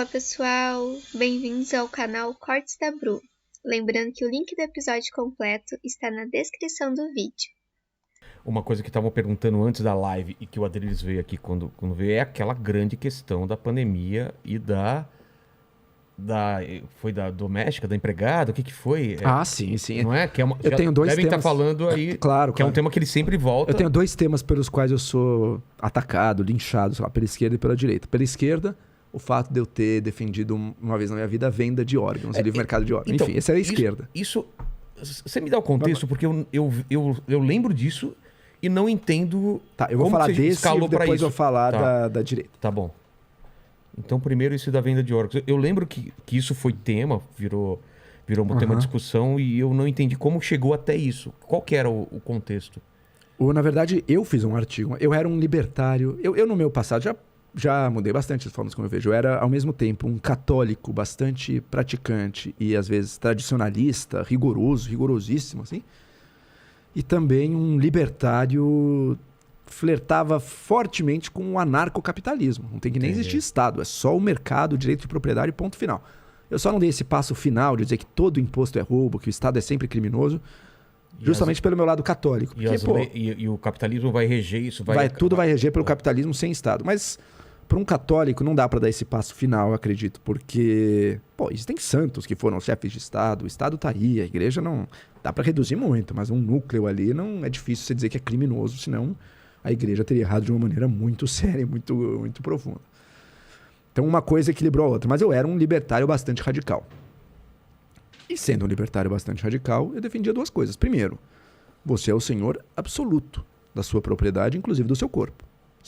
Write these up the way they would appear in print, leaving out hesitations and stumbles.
Fala pessoal, bem-vindos ao canal Cortes da Bru. Lembrando que o link do episódio completo está na descrição do vídeo. Uma coisa que estavam perguntando antes da live e que o Adriles veio aqui quando veio é aquela grande questão da pandemia e foi da doméstica, da empregada, o que foi? Sim. Não é? Que é eu tenho dois devem temas. estar falando aí, claro. É um tema que ele sempre volta. Eu tenho dois temas pelos quais eu sou atacado, linchado, sei lá, pela esquerda e pela direita. Pela esquerda, o fato de eu ter defendido uma vez na minha vida a venda de órgãos, o livre mercado de órgãos. Então, enfim, essa é a esquerda. Isso, você me dá o contexto, porque eu lembro disso e não entendo. Tá, eu vou falar desse e depois eu vou falar da direita. Tá bom. Então, primeiro isso da venda de órgãos. Eu lembro que isso foi tema, virou um tema de discussão e eu não entendi como chegou até isso. Qual que era o contexto? Na verdade, eu fiz um artigo. Eu era um libertário. Eu no meu passado, já mudei bastante as formas como eu vejo. Eu era, ao mesmo tempo, um católico bastante praticante e, às vezes, tradicionalista, rigorosíssimo, assim. E também um libertário... flertava fortemente com o anarcocapitalismo. Não tem que nem existir Estado, é só o mercado, o direito de propriedade, ponto final. Eu só não dei esse passo final de dizer que todo imposto é roubo, que o Estado é sempre criminoso, justamente pelo meu lado católico. Porque, e o capitalismo vai reger isso? Tudo vai reger pelo capitalismo sem Estado. Mas para um católico não dá para dar esse passo final, eu acredito, porque existem santos que foram chefes de Estado, o Estado tá aí, a igreja não... Dá para reduzir muito, mas um núcleo ali não é difícil você dizer que é criminoso, senão... a igreja teria errado de uma maneira muito séria e muito, muito profunda. Então uma coisa equilibrou a outra. Mas eu era um libertário bastante radical. E sendo um libertário bastante radical, eu defendia duas coisas. Primeiro, você é o senhor absoluto da sua propriedade, inclusive do seu corpo.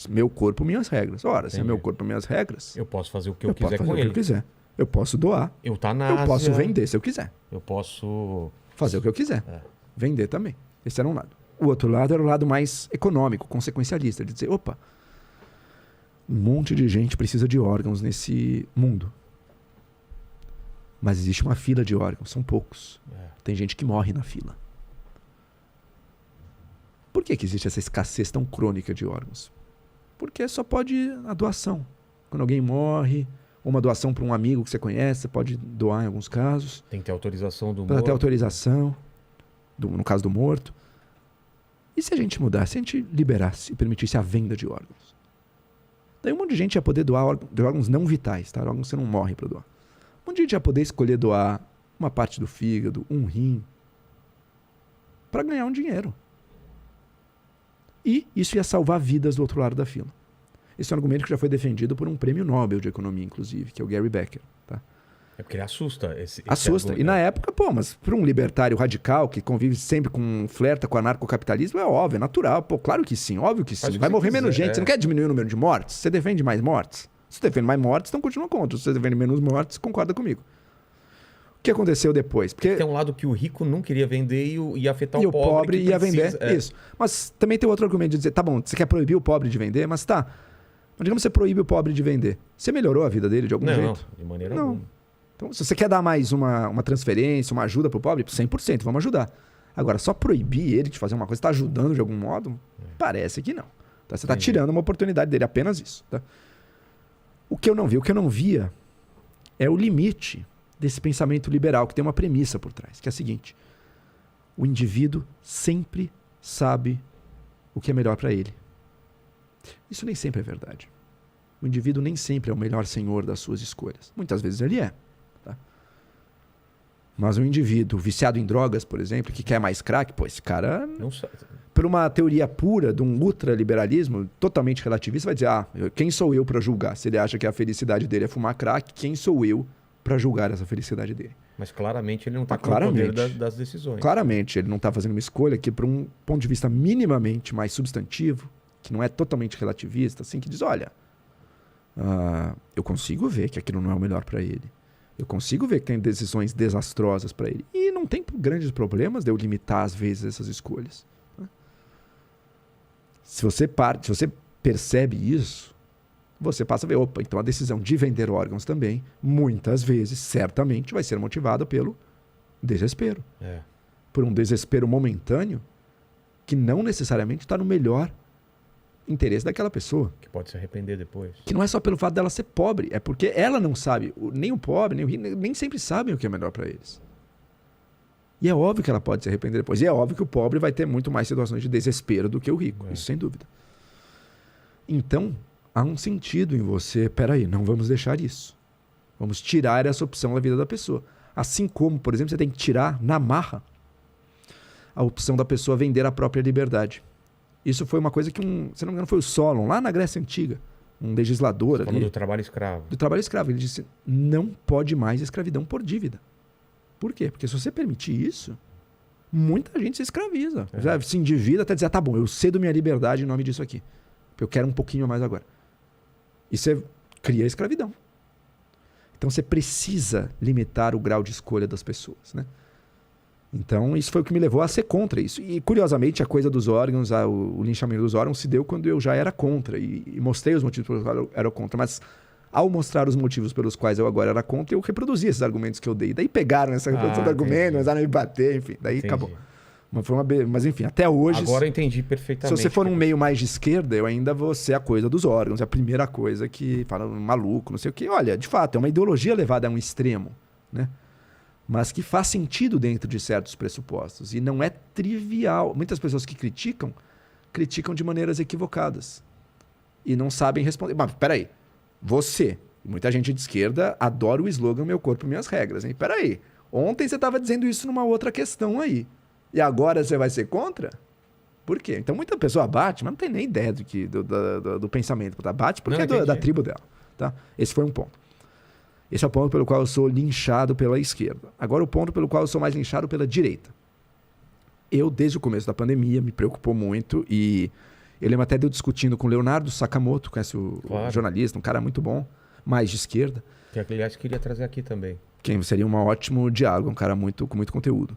Meu corpo, minhas regras. Ora, se é meu corpo, minhas regras... eu posso fazer o que eu quiser com ele. Eu posso fazer o que eu quiser. Eu posso doar. Eutanásia. Eu posso vender se eu quiser. Eu posso... fazer o que eu quiser. Vender também. Esse era um lado. O outro lado era o lado mais econômico, consequencialista, de dizer, opa, um monte de gente precisa de órgãos nesse mundo. Mas existe uma fila de órgãos, são poucos. Tem gente que morre na fila. Por que existe essa escassez tão crônica de órgãos? Porque só pode a doação. Quando alguém morre, ou uma doação para um amigo que você conhece, você pode doar em alguns casos. Tem que ter autorização do morto. Precisa ter autorização, no caso do morto. E se a gente mudasse, se a gente liberasse e permitisse a venda de órgãos? Daí um monte de gente ia poder doar órgãos não vitais, tá? Órgãos que você não morre para doar. Um monte de gente ia poder escolher doar uma parte do fígado, um rim, para ganhar um dinheiro. E isso ia salvar vidas do outro lado da fila. Esse é um argumento que já foi defendido por um prêmio Nobel de Economia, inclusive, que é o Gary Becker, tá? É porque ele assusta. Assusta. E na época, mas para um libertário radical que convive sempre flerta com o anarcocapitalismo, é óbvio, é natural. Claro que sim, óbvio que sim. Vai morrer menos gente. Você não quer diminuir o número de mortes? Você defende mais mortes? Se você defende mais mortes, então continua contra. Se você defende menos mortes, concorda comigo. O que aconteceu depois? Porque tem um lado que o rico não queria vender e ia afetar o pobre. E o pobre ia vender, isso. Mas também tem outro argumento de dizer, tá bom, você quer proibir o pobre de vender, mas tá. Mas digamos que você proíbe o pobre de vender. Você melhorou a vida dele de algum jeito? Não, de maneira alguma. Então, se você quer dar mais uma transferência, uma ajuda pro pobre, 100%, vamos ajudar. Agora, só proibir ele de fazer uma coisa, está ajudando de algum modo? Parece que não. Tá? Você está tirando uma oportunidade dele, apenas isso. Tá? O que eu não via é o limite desse pensamento liberal, que tem uma premissa por trás, que é a seguinte: o indivíduo sempre sabe o que é melhor para ele. Isso nem sempre é verdade. O indivíduo nem sempre é o melhor senhor das suas escolhas. Muitas vezes ele é. Mas um indivíduo viciado em drogas, por exemplo, que quer mais crack, esse cara, não sabe. Por uma teoria pura de um ultraliberalismo totalmente relativista, vai dizer, quem sou eu para julgar? Se ele acha que a felicidade dele é fumar crack, quem sou eu para julgar essa felicidade dele? Mas claramente ele não está com o poder das decisões. Claramente, ele não está fazendo uma escolha que, por um ponto de vista minimamente mais substantivo, que não é totalmente relativista, assim, que diz, olha, eu consigo ver que aquilo não é o melhor para ele. Eu consigo ver que tem decisões desastrosas para ele. E não tem grandes problemas de eu limitar, às vezes, essas escolhas. Se você percebe isso, você passa a ver, então a decisão de vender órgãos também, muitas vezes, certamente, vai ser motivada pelo desespero. Por um desespero momentâneo que não necessariamente está no melhor interesse daquela pessoa. Que pode se arrepender depois. Que não é só pelo fato dela ser pobre, é porque ela não sabe, nem o pobre, nem o rico, nem sempre sabem o que é melhor para eles. E é óbvio que ela pode se arrepender depois. E é óbvio que o pobre vai ter muito mais situações de desespero do que o rico, isso sem dúvida. Então, há um sentido em você, peraí, não vamos deixar isso. Vamos tirar essa opção da vida da pessoa. Assim como, por exemplo, você tem que tirar na marra a opção da pessoa vender a própria liberdade. Isso foi uma coisa que, se não me engano, foi o Solon, lá na Grécia Antiga, um legislador ali. Falando do trabalho escravo. Do trabalho escravo. Ele disse, não pode mais escravidão por dívida. Por quê? Porque se você permitir isso, muita gente se escraviza. Se endivida até dizer, tá bom, eu cedo minha liberdade em nome disso aqui. Porque eu quero um pouquinho a mais agora. E você cria a escravidão. Então você precisa limitar o grau de escolha das pessoas, né? Então isso foi o que me levou a ser contra isso. E curiosamente a coisa dos órgãos, o linchamento dos órgãos se deu quando eu já era contra. E mostrei os motivos pelos quais eu era contra. Mas ao mostrar os motivos pelos quais eu agora era contra, eu reproduzi esses argumentos que eu dei. Daí pegaram essa reprodução de argumentos, começaram a me bater, enfim. Daí acabou. Mas enfim, até hoje... Agora eu entendi perfeitamente. Se você for num meio mais de esquerda, eu ainda vou ser a coisa dos órgãos. É a primeira coisa que fala maluco, não sei o quê. Olha, de fato, é uma ideologia levada a um extremo, né? Mas que faz sentido dentro de certos pressupostos. E não é trivial. Muitas pessoas que criticam de maneiras equivocadas. E não sabem responder. Mas peraí, você, muita gente de esquerda, adora o slogan Meu Corpo, Minhas Regras. Hein? Peraí, ontem você estava dizendo isso numa outra questão aí. E agora você vai ser contra? Por quê? Então muita pessoa bate, mas não tem nem ideia do pensamento. Tá? Bate porque é da tribo dela. Tá? Esse foi um ponto. Esse é o ponto pelo qual eu sou linchado pela esquerda. Agora o ponto pelo qual eu sou mais linchado pela direita. Eu, desde o começo da pandemia, me preocupou muito e eu lembro até de eu discutindo com o Leonardo Sakamoto, conhece o jornalista, um cara muito bom, mais de esquerda. Que aliás queria trazer aqui também. Quem seria um ótimo diálogo, um cara com muito conteúdo.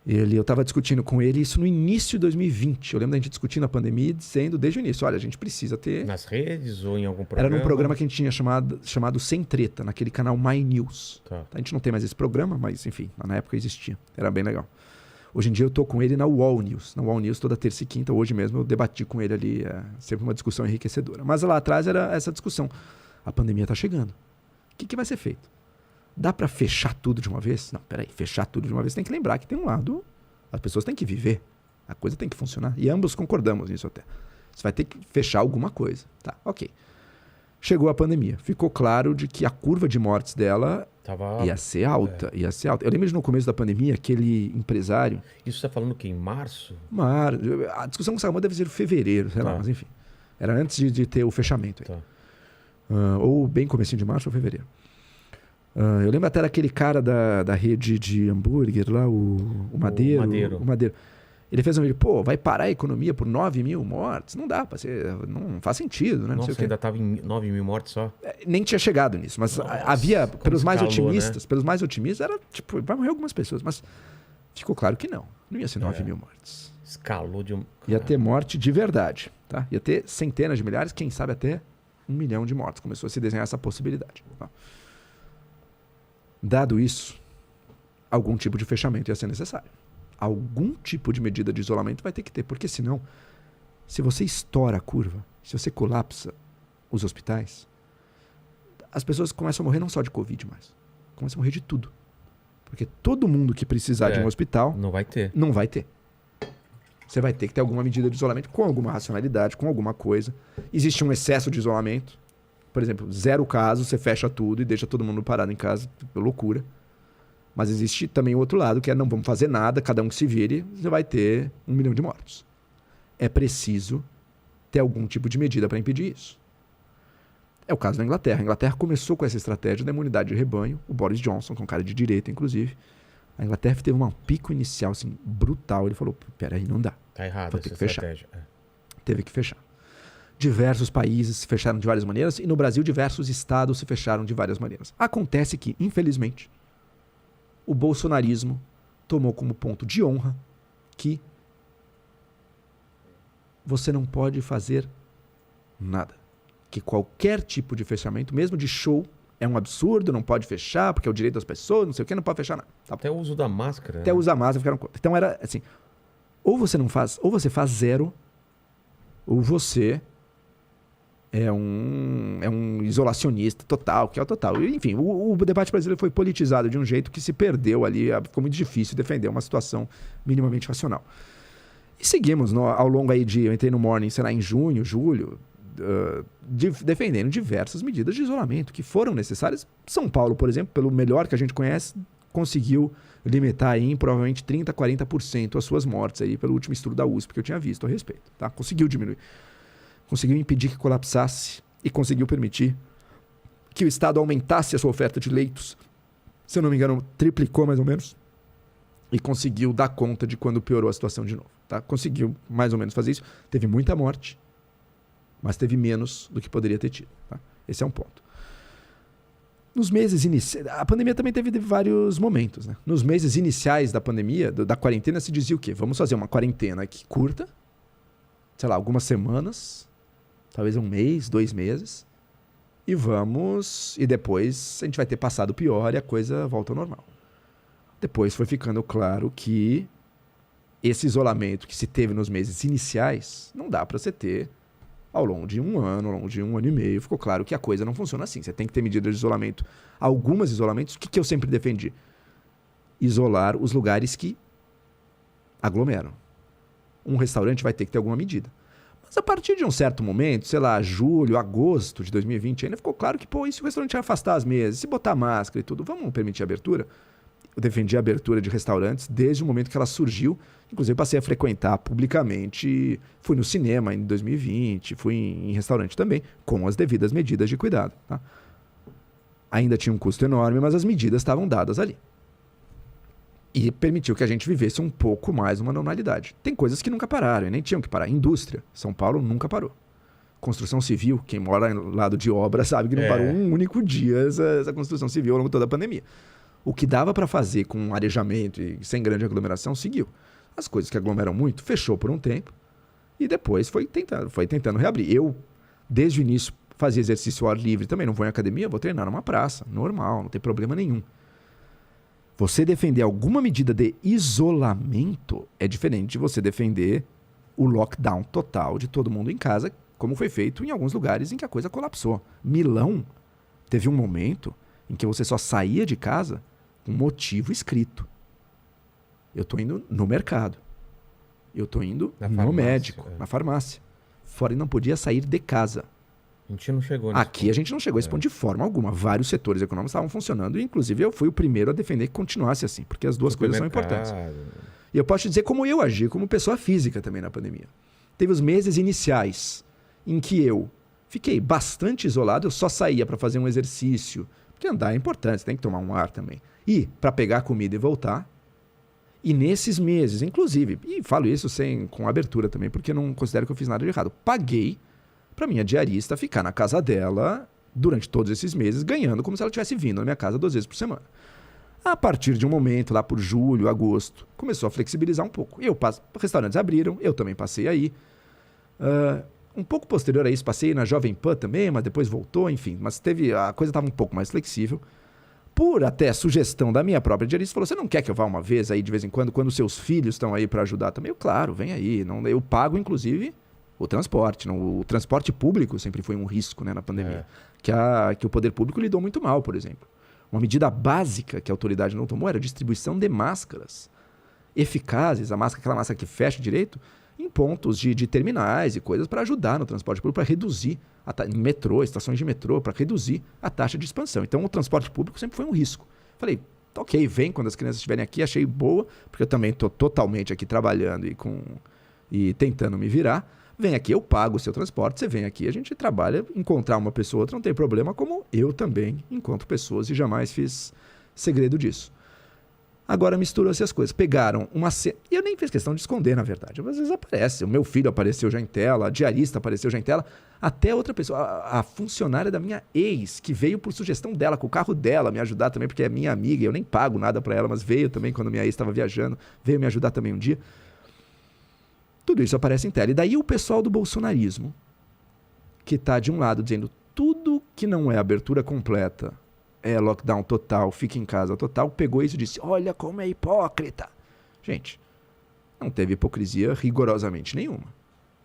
Eu estava discutindo com ele isso no início de 2020. Eu lembro da gente discutindo a pandemia e dizendo desde o início, olha, a gente precisa ter... Nas redes ou em algum programa? Era num programa que a gente tinha chamado Sem Treta, naquele canal My News. Tá. A gente não tem mais esse programa, mas enfim, na época existia. Era bem legal. Hoje em dia eu tô com ele na UOL News. Na UOL News toda terça e quinta. Hoje mesmo eu debati com ele ali. É sempre uma discussão enriquecedora. Mas lá atrás era essa discussão. A pandemia tá chegando. O que vai ser feito? Dá para fechar tudo de uma vez? Não, peraí. Fechar tudo de uma vez tem que lembrar que tem um lado... As pessoas têm que viver. A coisa tem que funcionar. E ambos concordamos nisso até. Você vai ter que fechar alguma coisa. Tá, ok. Chegou a pandemia. Ficou claro de que a curva de mortes dela ia ser alta. Ia ser alta. Eu lembro de no começo da pandemia, aquele empresário... Isso você está falando o quê? Em março? A discussão com o Sakamoto deve ser fevereiro, sei lá, mas enfim. Era antes de ter o fechamento. Aí. Ou bem comecinho de março ou fevereiro. Eu lembro até daquele cara da rede de hambúrguer lá, o Madeiro. O Madeiro. Ele fez um vídeo, vai parar a economia por 9 mil mortes? Não dá, não faz sentido, né? Nossa, não sei ainda estava em 9 mil mortes só? Nem tinha chegado nisso, mas havia, pelos mais otimistas, era tipo, vai morrer algumas pessoas, mas ficou claro que não ia ser 9 mil mortes. Escalou de um... Ia ter morte de verdade, tá? Ia ter centenas de milhares, quem sabe até 1 milhão de mortes. Começou a se desenhar essa possibilidade. Tá? Dado isso, algum tipo de fechamento ia ser necessário. Algum tipo de medida de isolamento vai ter que ter, porque senão, se você estoura a curva, se você colapsa os hospitais, as pessoas começam a morrer não só de Covid mais, começam a morrer de tudo. Porque todo mundo que precisar de um hospital... Não vai ter. Não vai ter. Você vai ter que ter alguma medida de isolamento com alguma racionalidade, com alguma coisa. Existe um excesso de isolamento. Por exemplo, 0 casos, você fecha tudo e deixa todo mundo parado em casa. Loucura. Mas existe também o outro lado, que é não vamos fazer nada, cada um que se vire, você vai ter 1 milhão de mortos. É preciso ter algum tipo de medida para impedir isso. É o caso da Inglaterra. A Inglaterra começou com essa estratégia da imunidade de rebanho. O Boris Johnson, que é um cara de direita, inclusive. A Inglaterra teve um pico inicial assim, brutal. Ele falou, peraí, não dá. Tá errado essa estratégia. Teve que fechar. Diversos países se fecharam de várias maneiras e no Brasil diversos estados se fecharam de várias maneiras. Acontece que, infelizmente, o bolsonarismo tomou como ponto de honra que você não pode fazer nada. Que qualquer tipo de fechamento, mesmo de show, é um absurdo, não pode fechar, porque é o direito das pessoas, não sei o que, não pode fechar nada. Tá. Até o uso da máscara. Até o uso da máscara ficaram contra. Então era assim, ou você faz zero, ou você é um isolacionista total, que é o total. Enfim, o debate brasileiro foi politizado de um jeito que se perdeu ali, ficou muito difícil defender uma situação minimamente racional. E seguimos ao longo aí eu entrei no Morning, sei lá, em junho, julho, defendendo diversas medidas de isolamento que foram necessárias. São Paulo, por exemplo, pelo melhor que a gente conhece, conseguiu limitar aí em provavelmente 30%, 40% as suas mortes aí, pelo último estudo da USP que eu tinha visto a respeito. Tá? Conseguiu diminuir. Conseguiu impedir que colapsasse e conseguiu permitir que o Estado aumentasse a sua oferta de leitos. Se eu não me engano, triplicou mais ou menos. E conseguiu dar conta de quando piorou a situação de novo. Tá? Conseguiu mais ou menos fazer isso. Teve muita morte, mas teve menos do que poderia ter tido. Tá? Esse é um ponto. Nos meses iniciais... A pandemia também teve vários momentos. Né? Nos meses iniciais da pandemia, da quarentena, se dizia o quê? Vamos fazer uma quarentena aqui curta, sei lá, algumas semanas, talvez 1 mês, 2 meses, e depois a gente vai ter passado o pior e a coisa volta ao normal. Depois foi ficando claro que esse isolamento que se teve nos meses iniciais não dá para você ter ao longo de 1 ano, ao longo de 1 ano e meio. Ficou claro que a coisa não funciona assim. Você tem que ter medidas de isolamento. Algumas isolamentos, o que eu sempre defendi? Isolar os lugares que aglomeram. Um restaurante vai ter que ter alguma medida. Mas a partir de um certo momento, sei lá, julho, agosto de 2020, ainda ficou claro que, e se o restaurante vai afastar as mesas, se botar máscara e tudo, vamos permitir a abertura? Eu defendi a abertura de restaurantes desde o momento que ela surgiu. Inclusive, passei a frequentar publicamente. Fui no cinema em 2020, fui em restaurante também, com as devidas medidas de cuidado. Tá? Ainda tinha um custo enorme, mas as medidas estavam dadas ali. E permitiu que a gente vivesse um pouco mais uma normalidade. Tem coisas que nunca pararam, e nem tinham que parar. Indústria, São Paulo nunca parou. Construção civil, quem mora ao lado de obra sabe que não parou um único dia essa construção civil ao longo de toda a pandemia. O que dava para fazer com arejamento e sem grande aglomeração, seguiu. As coisas que aglomeram muito, fechou por um tempo e depois foi tentando reabrir. Eu, desde o início, fazia exercício ao ar livre também. Não vou em academia, vou treinar numa praça. Normal, não tem problema nenhum. Você defender alguma medida de isolamento é diferente de você defender o lockdown total de todo mundo em casa, como foi feito em alguns lugares em que a coisa colapsou. Milão teve um momento em que você só saía de casa com motivo escrito. Eu estou indo no mercado. Eu estou indo no médico, na farmácia. Fora e não podia sair de casa. A gente não chegou nesse ponto. A gente não chegou a esse ponto de forma alguma. Vários setores econômicos estavam funcionando e, inclusive, eu fui o primeiro a defender que continuasse assim, porque as duas coisas são importantes. E eu posso te dizer como eu agi, como pessoa física também na pandemia. Teve os meses iniciais em que eu fiquei bastante isolado, eu só saía para fazer um exercício, porque andar é importante, você tem que tomar um ar também. E para pegar comida e voltar. E nesses meses, inclusive, e falo isso com abertura também, porque eu não considero que eu fiz nada de errado. Paguei para minha diarista ficar na casa dela durante todos esses meses, ganhando como se ela tivesse vindo na minha casa 2 vezes por semana. A partir de um momento, lá por julho, agosto, começou a flexibilizar um pouco. Restaurantes abriram, eu também passei aí. Um pouco posterior a isso, passei na Jovem Pan também, mas depois voltou, enfim. Mas a coisa estava um pouco mais flexível. Por até sugestão da minha própria diarista, falou, você não quer que eu vá uma vez aí de vez em quando seus filhos estão aí para ajudar também? Claro, vem aí. Eu pago, inclusive, o transporte. O transporte público sempre foi um risco, né, na pandemia. Que o poder público lidou muito mal, por exemplo. Uma medida básica que a autoridade não tomou era a distribuição de máscaras eficazes, aquela máscara que fecha direito, em pontos de terminais e coisas para ajudar no transporte público, para reduzir, em metrô, estações de metrô, para reduzir a taxa de expansão. Então, o transporte público sempre foi um risco. Falei, ok, vem quando as crianças estiverem aqui, achei boa, porque eu também estou totalmente aqui trabalhando e tentando me virar. Vem aqui, eu pago o seu transporte, você vem aqui, a gente trabalha, encontrar uma pessoa ou outra, não tem problema, como eu também encontro pessoas e jamais fiz segredo disso. Agora misturou-se as coisas. Pegaram uma cena... E eu nem fiz questão de esconder, na verdade. Às vezes aparece. O meu filho apareceu já em tela, a diarista apareceu já em tela. Até outra pessoa, a funcionária da minha ex, que veio por sugestão dela, com o carro dela, me ajudar também, porque é minha amiga, e eu nem pago nada para ela, mas veio também quando minha ex estava viajando, veio me ajudar também um dia. Tudo isso aparece em tela. E daí o pessoal do bolsonarismo, que está de um lado dizendo tudo que não é abertura completa, lockdown total, fica em casa total, pegou isso e disse, olha como é hipócrita. Gente, não teve hipocrisia rigorosamente nenhuma.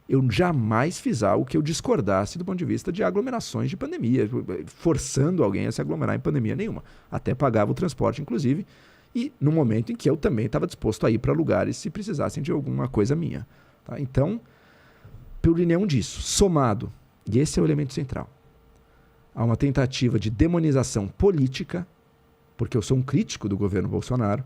eu jamais fiz algo que eu discordasse do ponto de vista de aglomerações de pandemia, forçando alguém a se aglomerar em pandemia nenhuma. Até pagava o transporte, inclusive, e no momento em que eu também estava disposto a ir para lugares se precisassem de alguma coisa minha. Tá? Então, por união disso, somado, e esse é o elemento central, há uma tentativa de demonização política, porque eu sou um crítico do governo Bolsonaro,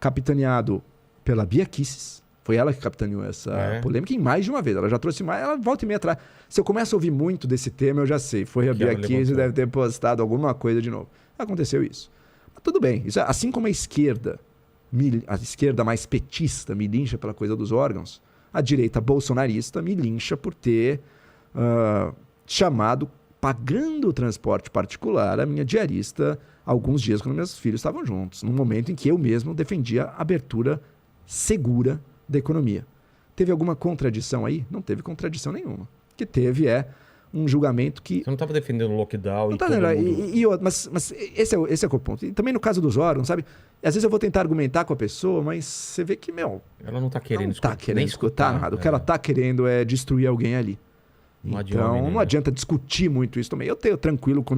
capitaneado pela Bia Kicis. Foi ela que capitaneou essa polêmica em mais de uma vez. Ela já trouxe mais, ela volta e meia atrás. Se eu começo a ouvir muito desse tema, eu já sei. Foi a Bia Kicis, deve ter postado alguma coisa de novo. Aconteceu isso. Mas tudo bem. Isso, assim como a esquerda mais petista me lincha pela coisa dos órgãos, a direita bolsonarista me lincha por ter chamado, pagando o transporte particular, a minha diarista alguns dias quando meus filhos estavam juntos, num momento em que eu mesmo defendia a abertura segura da economia. Teve alguma contradição aí? Não teve contradição nenhuma. O que teve é um julgamento que... Você não estava defendendo o lockdown mas esse é o ponto. E também no caso dos órgãos, sabe? Às vezes eu vou tentar argumentar com a pessoa, mas você vê que, ela não está querendo escutar nada. O que ela está querendo é destruir alguém ali. Então, não adianta discutir muito isso também. Eu tenho tranquilo com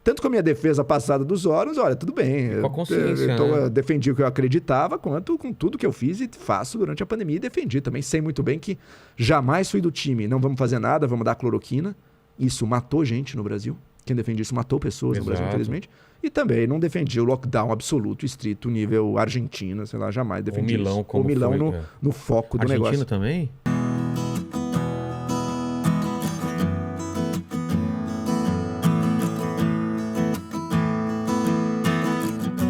tanto com a minha defesa passada dos órgãos, olha, tudo bem. Com a consciência, eu defendi o que eu acreditava, quanto com tudo que eu fiz e faço durante a pandemia, e defendi também. Sei muito bem que jamais fui do time, não vamos fazer nada, vamos dar cloroquina. Isso matou gente no Brasil. Quem defende isso matou pessoas no Brasil, infelizmente. E também não defendi o lockdown absoluto, estrito, nível Argentina, sei lá, jamais defendi Milão, isso. Ou Milão no foco do negócio. Argentina também?